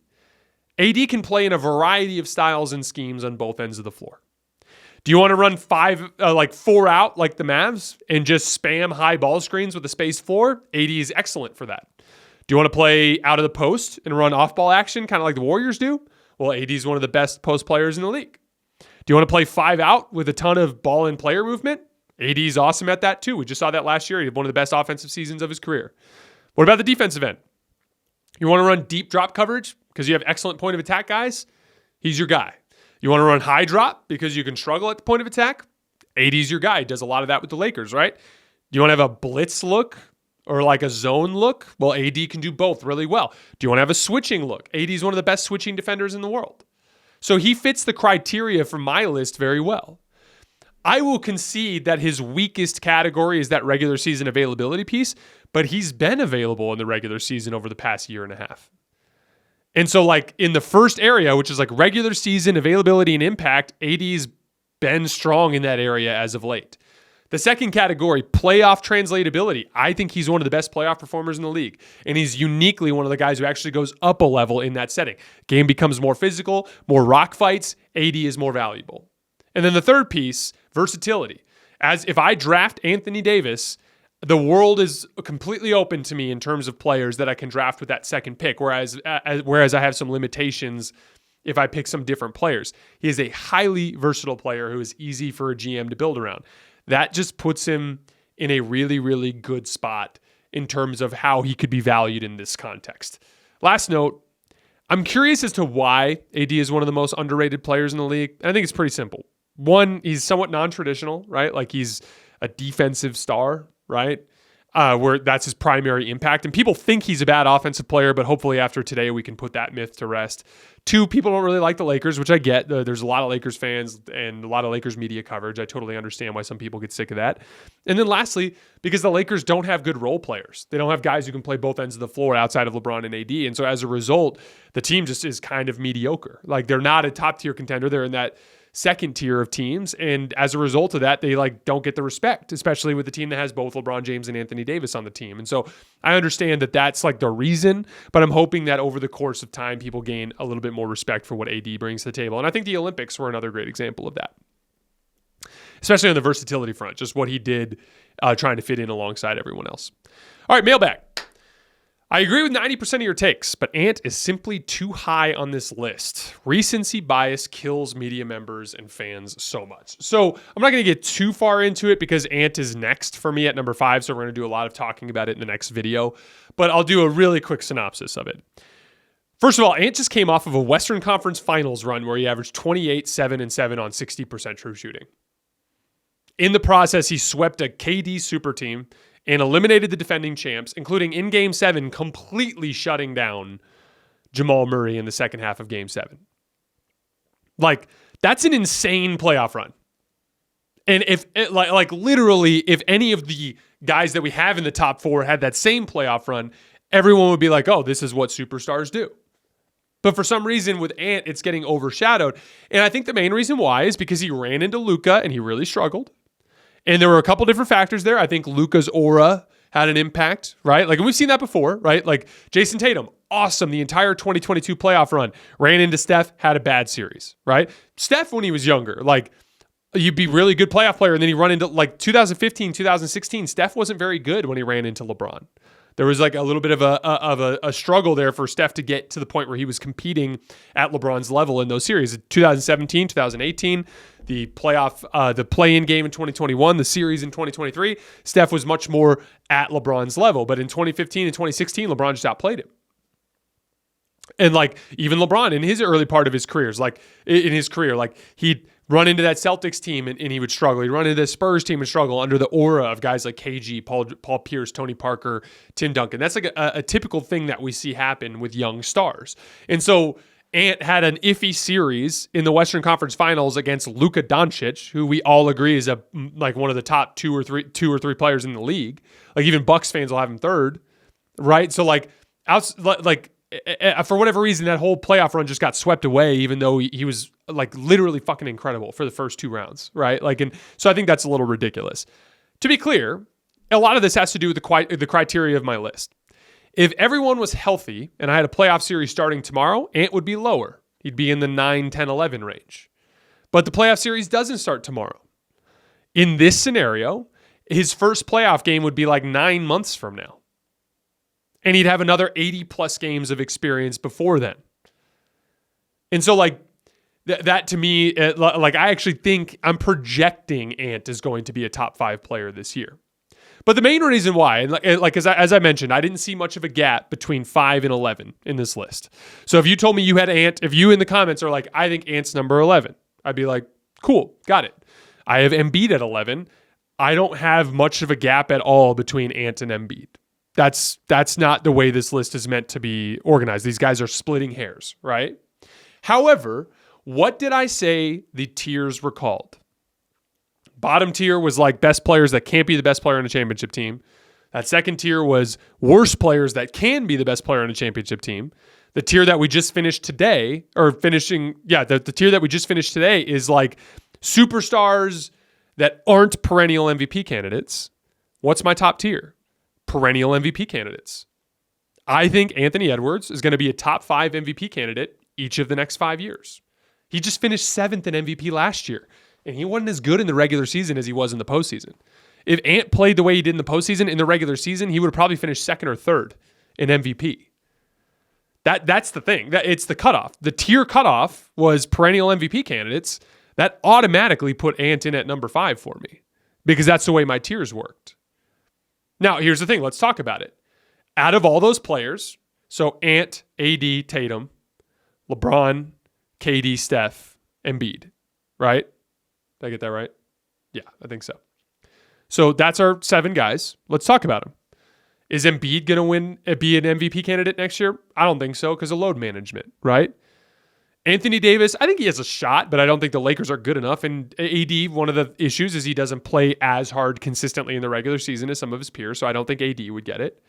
AD can play in a variety of styles and schemes on both ends of the floor. Do you want to run 4 out like the Mavs and just spam high ball screens with a spaced floor? AD is excellent for that. Do you want to play out of the post and run off-ball action kind of like the Warriors do? Well, AD is one of the best post players in the league. Do you want to play 5 out with a ton of ball and player movement? AD is awesome at that too. We just saw that last year. He had one of the best offensive seasons of his career. What about the defensive end? You want to run deep drop coverage because you have excellent point of attack guys? He's your guy. You want to run high drop because you can struggle at the point of attack? AD's your guy. He does a lot of that with the Lakers, right? Do you want to have a blitz look or like a zone look? Well, AD can do both really well. Do you want to have a switching look? AD's one of the best switching defenders in the world. So he fits the criteria from my list very well. I will concede that his weakest category is that regular season availability piece, but he's been available in the regular season over the past year and a half. And so like in the first area, which is like regular season availability and impact, AD's been strong in that area as of late. The second category, playoff translatability. I think he's one of the best playoff performers in the league. And he's uniquely one of the guys who actually goes up a level in that setting. Game becomes more physical, more rock fights. AD is more valuable. And then the third piece, versatility. As if I draft Anthony Davis, the world is completely open to me in terms of players that I can draft with that second pick, whereas I have some limitations if I pick some different players. He is a highly versatile player who is easy for a GM to build around. That just puts him in a really, really good spot in terms of how he could be valued in this context. Last note, I'm curious as to why AD is one of the most underrated players in the league. I think it's pretty simple. One, he's somewhat non-traditional, right? Like he's a defensive star, right? Where that's his primary impact. And people think he's a bad offensive player, but hopefully after today we can put that myth to rest. Two, people don't really like the Lakers, which I get. There's a lot of Lakers fans and a lot of Lakers media coverage. I totally understand why some people get sick of that. And then lastly, because the Lakers don't have good role players. They don't have guys who can play both ends of the floor outside of LeBron and AD. And so as a result, the team just is kind of mediocre. Like they're not a top tier contender. They're in that second tier of teams. And as a result of that, they don't get the respect, especially with the team that has both LeBron James and Anthony Davis on the team. And so I understand that that's like the reason, but I'm hoping that over the course of time, people gain a little bit more respect for what AD brings to the table. And I think the Olympics were another great example of that, especially on the versatility front, just what he did trying to fit in alongside everyone else. All right, mailbag. I agree with 90% of your takes, but Ant is simply too high on this list. Recency bias kills media members and fans so much. So I'm not going to get too far into it because Ant is next for me at number 5, so we're going to do a lot of talking about it in the next video, but I'll do a really quick synopsis of it. First of all, Ant just came off of a Western Conference Finals run where he averaged 28, 7, and 7 on 60% true shooting. In the process, he swept a KD super team and eliminated the defending champs, including in Game 7, completely shutting down Jamal Murray in the second half of Game 7. Like, that's an insane playoff run. And if literally, if any of the guys that we have in the top 4 had that same playoff run, everyone would be like, oh, this is what superstars do. But for some reason with Ant, it's getting overshadowed. And I think the main reason why is because he ran into Luka and he really struggled. And there were a couple different factors there. I think Luka's aura had an impact, right? Like, we've seen that before, right? Like, Jayson Tatum, awesome. The entire 2022 playoff run, ran into Steph, had a bad series, right? Steph, when he was younger, like, you'd be really good playoff player, and then he run into, like, 2015, 2016, Steph wasn't very good when he ran into LeBron. There was like a little bit of a struggle there for Steph to get to the point where he was competing at LeBron's level in those series. 2017, 2018, the playoff, the play-in game in 2021, the series in 2023, Steph was much more at LeBron's level. But in 2015 and 2016, LeBron just outplayed him. And like even LeBron in his early part of his careers, like in his career, like he'd run into that Celtics team and he would struggle. He'd run into the Spurs team and struggle under the aura of guys like KG, Paul Pierce, Tony Parker, Tim Duncan. That's like a typical thing that we see happen with young stars. And so Ant had an iffy series in the Western Conference Finals against Luka Doncic, who we all agree is like one of the top two or three players in the league. Like even Bucks fans will have him third, right? So for whatever reason, that whole playoff run just got swept away, even though he was like literally fucking incredible for the first 2 rounds, right? Like, and so I think that's a little ridiculous. To be clear, a lot of this has to do with the criteria of my list. If everyone was healthy and I had a playoff series starting tomorrow, Ant would be lower. He'd be in the 9, 10, 11 range. But the playoff series doesn't start tomorrow. In this scenario, his first playoff game would be like 9 months from now. And he'd have another 80 plus games of experience before then. And so like that to me, like I actually think I'm projecting Ant is going to be a top 5 player this year. But the main reason why, like as I mentioned, I didn't see much of a gap between 5 and 11 in this list. So if you told me you had Ant, if you in the comments are like, I think Ant's number 11, I'd be like, cool, got it. I have Embiid at 11. I don't have much of a gap at all between Ant and Embiid. That's not the way this list is meant to be organized. These guys are splitting hairs, right? However, what did I say the tiers were called? Bottom tier was like best players that can't be the best player on a championship team. That second tier was worst players that can be the best player on a championship team. The tier that we just finished today, the tier that we just finished today is like superstars that aren't perennial MVP candidates. What's my top tier? Perennial MVP candidates. I think Anthony Edwards is going to be a top 5 MVP candidate each of the next 5 years. He just finished 7th in MVP last year, and he wasn't as good in the regular season as he was in the postseason. If Ant played the way he did in the postseason, in the regular season, he would have probably finished 2nd or 3rd in MVP. That's the thing. It's the cutoff. The tier cutoff was perennial MVP candidates. That automatically put Ant in at number 5 for me because that's the way my tiers worked. Now, here's the thing. Let's talk about it. Out of all those players, so Ant, AD, Tatum, LeBron, KD, Steph, Embiid, right? Did I get that right? Yeah, I think so. So that's our 7 guys. Let's talk about them. Is Embiid going to be an MVP candidate next year? I don't think so because of load management, right? Anthony Davis, I think he has a shot, but I don't think the Lakers are good enough. And AD, one of the issues is he doesn't play as hard consistently in the regular season as some of his peers, so I don't think AD would get it.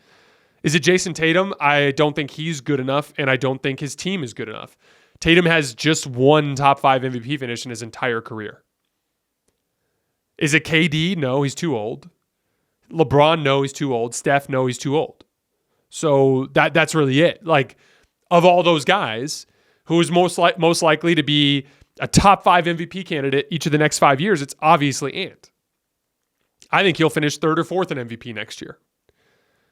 Is it Jayson Tatum? I don't think he's good enough, and I don't think his team is good enough. Tatum has just one top 5 MVP finish in his entire career. Is it KD? No, he's too old. LeBron? No, he's too old. Steph? No, he's too old. So that's really it. Like, of all those guys, who is most likely to be a top 5 MVP candidate each of the next 5 years, it's obviously Ant. I think he'll finish 3rd or 4th in MVP next year.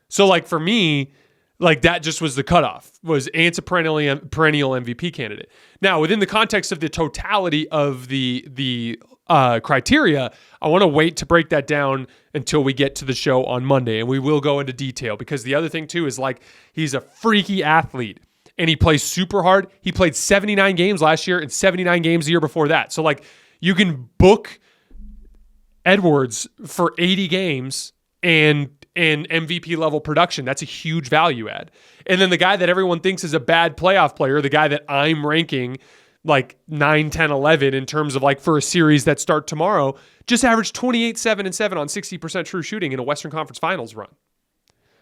So, like, for me, like, that just was the cutoff, was Ant's a perennial MVP candidate. Now, within the context of the totality of the criteria, I want to wait to break that down until we get to the show on Monday, and we will go into detail, because the other thing, too, is, like, he's a freaky athlete, and he plays super hard. He played 79 games last year and 79 games the year before that. So, like, you can book Edwards for 80 games and MVP level production. That's a huge value add. And then the guy that everyone thinks is a bad playoff player, the guy that I'm ranking like 9, 10, 11 in terms of like for a series that start tomorrow, just averaged 28, 7, and 7 on 60% true shooting in a Western Conference Finals run.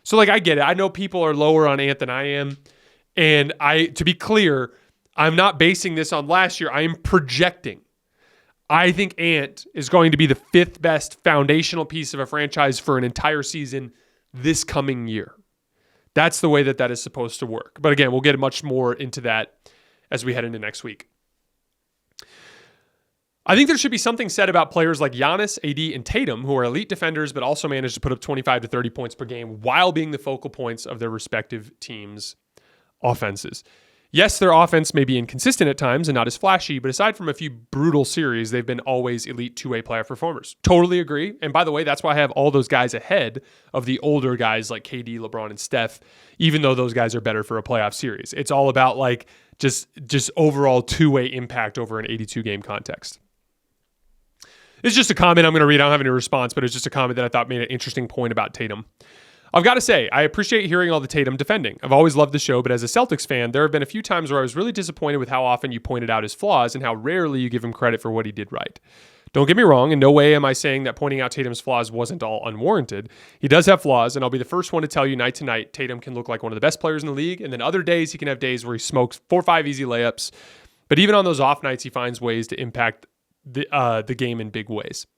So, like, I get it. I know people are lower on Ant than I am. And to be clear, I'm not basing this on last year. I am projecting. I think Ant is going to be the 5th best foundational piece of a franchise for an entire season this coming year. That's the way that is supposed to work. But again, we'll get much more into that as we head into next week. I think there should be something said about players like Giannis, AD, and Tatum, who are elite defenders but also manage to put up 25 to 30 points per game while being the focal points of their respective teams' offenses. Yes, their offense may be inconsistent at times and not as flashy, but aside from a few brutal series, they've been always elite two-way playoff performers. Totally agree. And by the way, that's why I have all those guys ahead of the older guys like KD, LeBron, and Steph, even though those guys are better for a playoff series. It's all about like just overall two-way impact over an 82-game context. It's just a comment I'm going to read. I don't have any response, but it's just a comment that I thought made an interesting point about Tatum. I've got to say, I appreciate hearing all the Tatum defending. I've always loved the show, but as a Celtics fan, there have been a few times where I was really disappointed with how often you pointed out his flaws and how rarely you give him credit for what he did right. Don't get me wrong, in no way am I saying that pointing out Tatum's flaws wasn't all unwarranted. He does have flaws, and I'll be the first one to tell you night to night, Tatum can look like one of the best players in the league, and then other days he can have days where he smokes 4 or 5 easy layups. But even on those off nights, he finds ways to impact the game in big ways.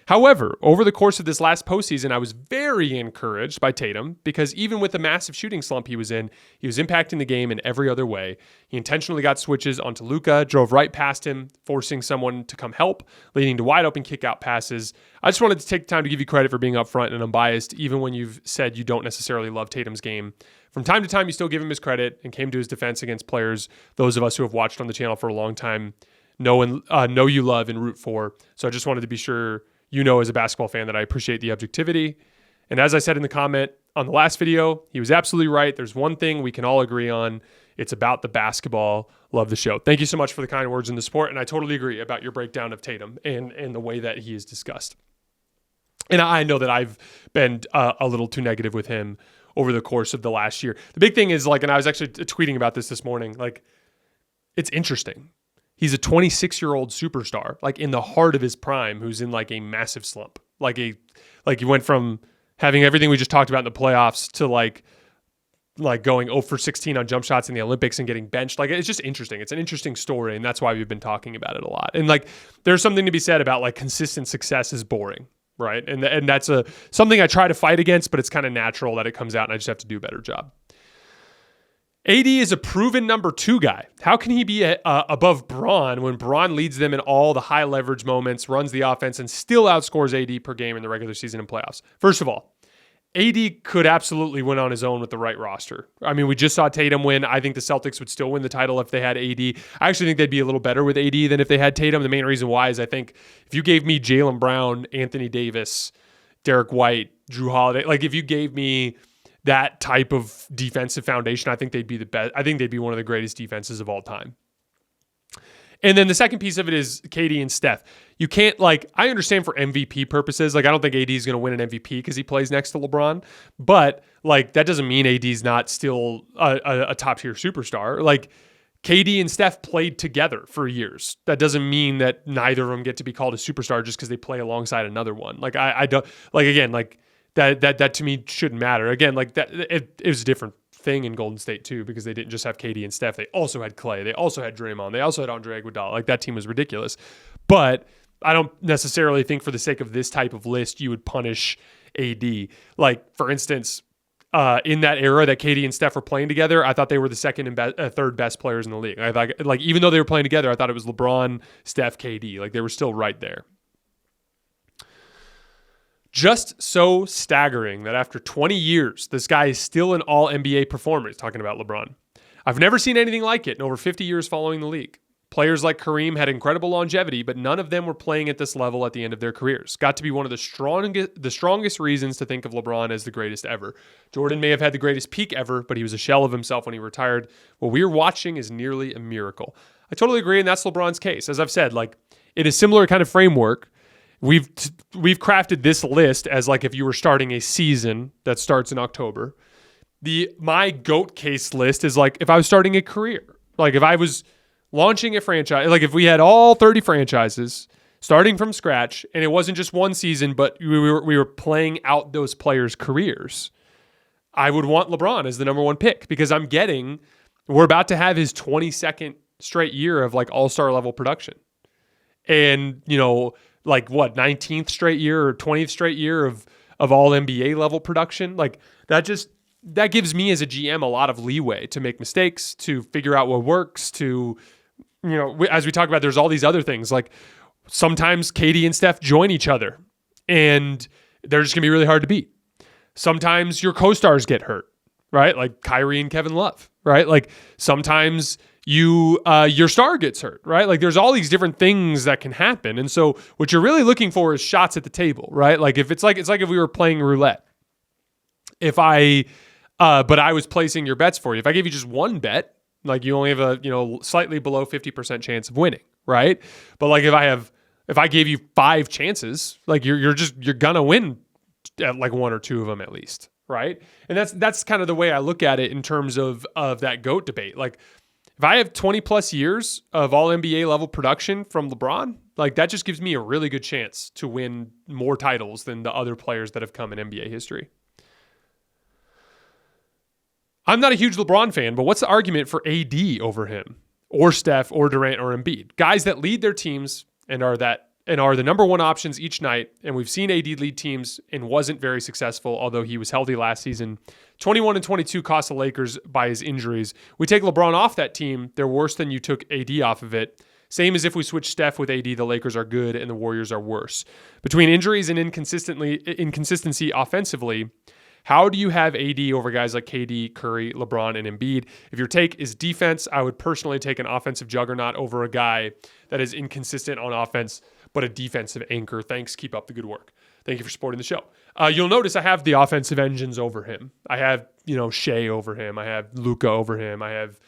However, over the course of this last postseason, I was very encouraged by Tatum because even with the massive shooting slump he was impacting the game in every other way. He intentionally got switches onto Luka, drove right past him, forcing someone to come help, leading to wide open kick-out passes. I just wanted to take the time to give you credit for being upfront and unbiased, even when you've said you don't necessarily love Tatum's game. From time to time, you still give him his credit and came to his defense against players those of us who have watched on the channel for a long time know you love and root for. So I just wanted to be sure you know as a basketball fan that I appreciate the objectivity. And as I said in the comment on the last video, he was absolutely right. There's one thing we can all agree on. It's about the basketball. Love the show. Thank you so much for the kind words and the support. And I totally agree about your breakdown of Tatum and the way that he is discussed. And I know that I've been a little too negative with him over the course of the last year. The big thing is, like, and I was actually tweeting about this morning, like, it's interesting. He's a 26-year-old superstar, like in the heart of his prime, who's in like a massive slump. Like he went from having everything we just talked about in the playoffs to like going 0 for 16 on jump shots in the Olympics and getting benched. Like, it's just interesting. It's an interesting story, and that's why we've been talking about it a lot. And like, there's something to be said about like consistent success is boring, right? And that's something I try to fight against, but it's kind of natural that it comes out, and I just have to do a better job. AD is a proven number 2 guy. How can he be above Braun when Braun leads them in all the high leverage moments, runs the offense, and still outscores AD per game in the regular season and playoffs? First of all, AD could absolutely win on his own with the right roster. I mean, we just saw Tatum win. I think the Celtics would still win the title if they had AD. I actually think they'd be a little better with AD than if they had Tatum. The main reason why is I think if you gave me Jaylen Brown, Anthony Davis, Derek White, Drew Holiday, like if you gave me that type of defensive foundation, I think they'd be the best. I think they'd be one of the greatest defenses of all time. And then the second piece of it is KD and Steph. You can't, I understand for MVP purposes, I don't think AD is going to win an MVP because he plays next to LeBron, but that doesn't mean AD is not still a top tier superstar. KD and Steph played together for years. That doesn't mean that neither of them get to be called a superstar just because they play alongside another one. I don't, again, that to me shouldn't matter. Again, it was a different thing in Golden State too, because they didn't just have KD and Steph. They also had Clay. They also had Draymond. They also had Andre Iguodala. That team was ridiculous. But I don't necessarily think for the sake of this type of list, you would punish AD. For instance, in that era that KD and Steph were playing together, I thought they were the second and third best players in the league. I thought, even though they were playing together, I thought it was LeBron, Steph, KD. They were still right there. Just so staggering that after 20 years, this guy is still an all-NBA performer. He's talking about LeBron. I've never seen anything like it in over 50 years following the league. Players like Kareem had incredible longevity, but none of them were playing at this level at the end of their careers. Got to be one of the strongest reasons to think of LeBron as the greatest ever. Jordan may have had the greatest peak ever, but he was a shell of himself when he retired. What we're watching is nearly a miracle. I totally agree, and that's LeBron's case. As I've said, in a similar kind of framework, we've crafted this list as if you were starting a season that starts in October. My GOAT case list is if I was starting a career. If I was launching a franchise, if we had all 30 franchises starting from scratch, and it wasn't just one season, but we were playing out those players' careers, I would want LeBron as the number one pick because we're about to have his 22nd straight year of all-star level production. And, 19th straight year or 20th straight year of all NBA level production. That gives me as a GM a lot of leeway to make mistakes, to figure out what works, to, as we talk about, there's all these other things. Sometimes KD and Steph join each other and they're just gonna be really hard to beat. Sometimes your co-stars get hurt, right? Like Kyrie and Kevin Love, right? Sometimes your star gets hurt, right? There's all these different things that can happen. And so what you're really looking for is shots at the table, right? It's like if we were playing roulette. But I was placing your bets for you. If I gave you just one bet, you only have a, slightly below 50% chance of winning, right? But if I gave you 5 chances, you're gonna win at one or two of them at least, right? And that's kind of the way I look at it in terms of that GOAT debate. If I have 20 plus years of all NBA level production from LeBron, that just gives me a really good chance to win more titles than the other players that have come in NBA history. I'm not a huge LeBron fan, but what's the argument for AD over him or Steph or Durant or Embiid? Guys that lead their teams and are the number one options each night. And we've seen AD lead teams and wasn't very successful, although he was healthy last season. 21 and 22 cost the Lakers by his injuries. We take LeBron off that team, they're worse than you took AD off of it. Same as if we switch Steph with AD, the Lakers are good and the Warriors are worse. Between injuries and inconsistency offensively, how do you have AD over guys like KD, Curry, LeBron, and Embiid? If your take is defense, I would personally take an offensive juggernaut over a guy that is inconsistent on offense, but a defensive anchor. Thanks. Keep up the good work. Thank you for supporting the show. You'll notice I have the offensive engines over him. I have, Shea over him. I have Luka over him. I have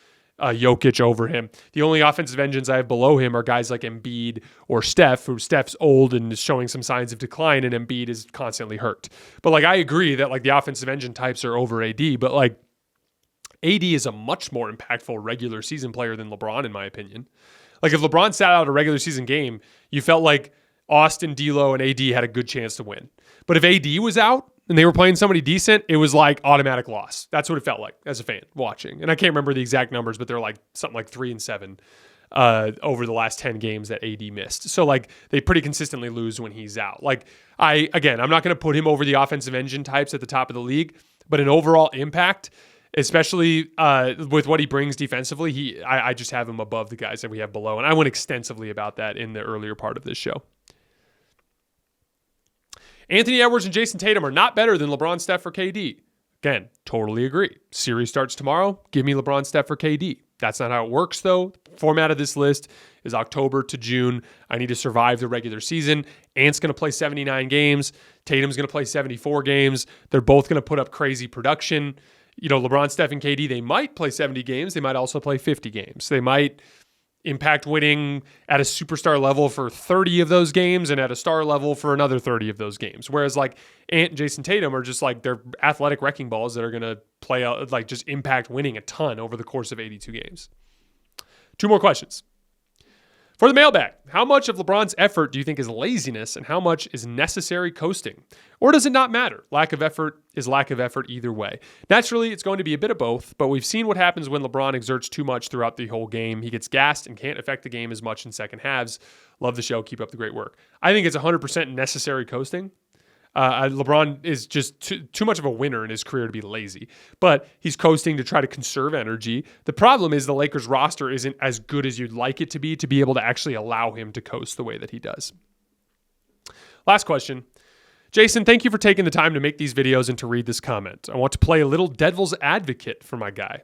Jokic over him. The only offensive engines I have below him are guys like Embiid or Steph, who Steph's old and is showing some signs of decline, and Embiid is constantly hurt. But I agree that the offensive engine types are over AD, but AD is a much more impactful regular season player than LeBron, in my opinion. If LeBron sat out a regular season game, you felt like Austin, D'Lo, and AD had a good chance to win. But if AD was out and they were playing somebody decent, it was automatic loss. That's what it felt like as a fan watching. And I can't remember the exact numbers, but they're something like 3-7 over the last 10 games that AD missed. So they pretty consistently lose when he's out. I'm not going to put him over the offensive engine types at the top of the league, but an overall impact, especially with what he brings defensively, I just have him above the guys that we have below. And I went extensively about that in the earlier part of this show. Anthony Edwards and Jayson Tatum are not better than LeBron, Steph, or KD. Again, totally agree. Series starts tomorrow. Give me LeBron, Steph, or KD. That's not how it works, though. The format of this list is October to June. I need to survive the regular season. Ant's going to play 79 games. Tatum's going to play 74 games. They're both going to put up crazy production. LeBron, Steph, and KD, they might play 70 games. They might also play 50 games. They might impact winning at a superstar level for 30 of those games and at a star level for another 30 of those games. Whereas Ant and Jayson Tatum are just they're athletic wrecking balls that are going to play out, just impact winning a ton over the course of 82 games. 2 more questions. For the mailbag, how much of LeBron's effort do you think is laziness and how much is necessary coasting? Or does it not matter? Lack of effort is lack of effort either way. Naturally, it's going to be a bit of both, but we've seen what happens when LeBron exerts too much throughout the whole game. He gets gassed and can't affect the game as much in second halves. Love the show. Keep up the great work. I think it's 100% necessary coasting. LeBron is just too much of a winner in his career to be lazy, but he's coasting to try to conserve energy. The problem is the Lakers roster isn't as good as you'd like it to be able to actually allow him to coast the way that he does. Last question. Jason, thank you for taking the time to make these videos and to read this comment. I want to play a little devil's advocate for my guy.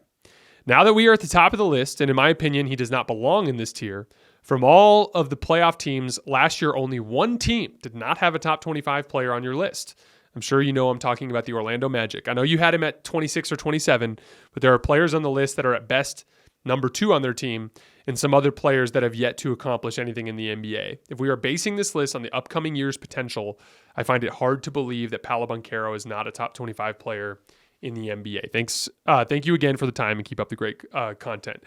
Now that we are at the top of the list, and in my opinion, he does not belong in this tier, from all of the playoff teams, last year only one team did not have a top 25 player on your list. I'm sure you know I'm talking about the Orlando Magic. I know you had him at 26 or 27, but there are players on the list that are at best number 2 on their team and some other players that have yet to accomplish anything in the NBA. If we are basing this list on the upcoming year's potential, I find it hard to believe that Paolo Banchero is not a top 25 player in the NBA. Thanks. Thank you again for the time and keep up the great content.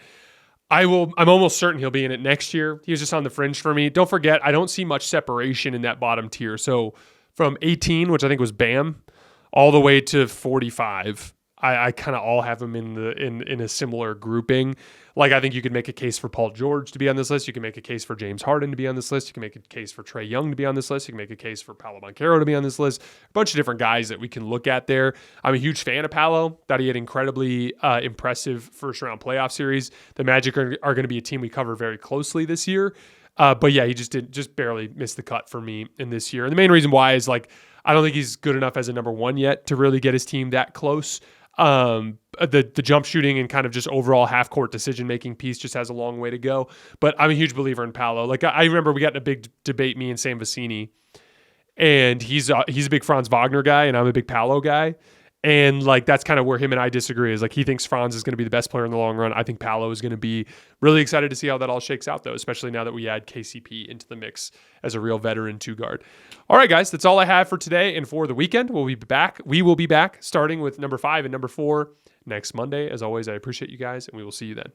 I'm almost certain he'll be in it next year. He was just on the fringe for me. Don't forget, I don't see much separation in that bottom tier. So from 18, which I think was Bam, all the way to 45, I kind of all have them in a similar grouping. I think you could make a case for Paul George to be on this list. You can make a case for James Harden to be on this list. You can make a case for Trae Young to be on this list. You can make a case for Paolo Banchero to be on this list. A bunch of different guys that we can look at there. I'm a huge fan of Paolo. Thought he had incredibly impressive first-round playoff series. The Magic are going to be a team we cover very closely this year. But yeah, he just barely missed the cut for me in this year. And the main reason why is I don't think he's good enough as a number 1 yet to really get his team that close. The jump shooting and kind of just overall half-court decision-making piece just has a long way to go. But I'm a huge believer in Paolo. I remember we got in a big debate, me and Sam Vecini, and he's a big Franz Wagner guy, and I'm a big Paolo guy. And that's kind of where him and I disagree is he thinks Franz is going to be the best player in the long run. I think Paolo is going to be really excited to see how that all shakes out though, especially now that we add KCP into the mix as a real veteran 2 guard. All right, guys, that's all I have for today and for the weekend. We will be back starting with number 5 and number 4 next Monday. As always, I appreciate you guys and we will see you then.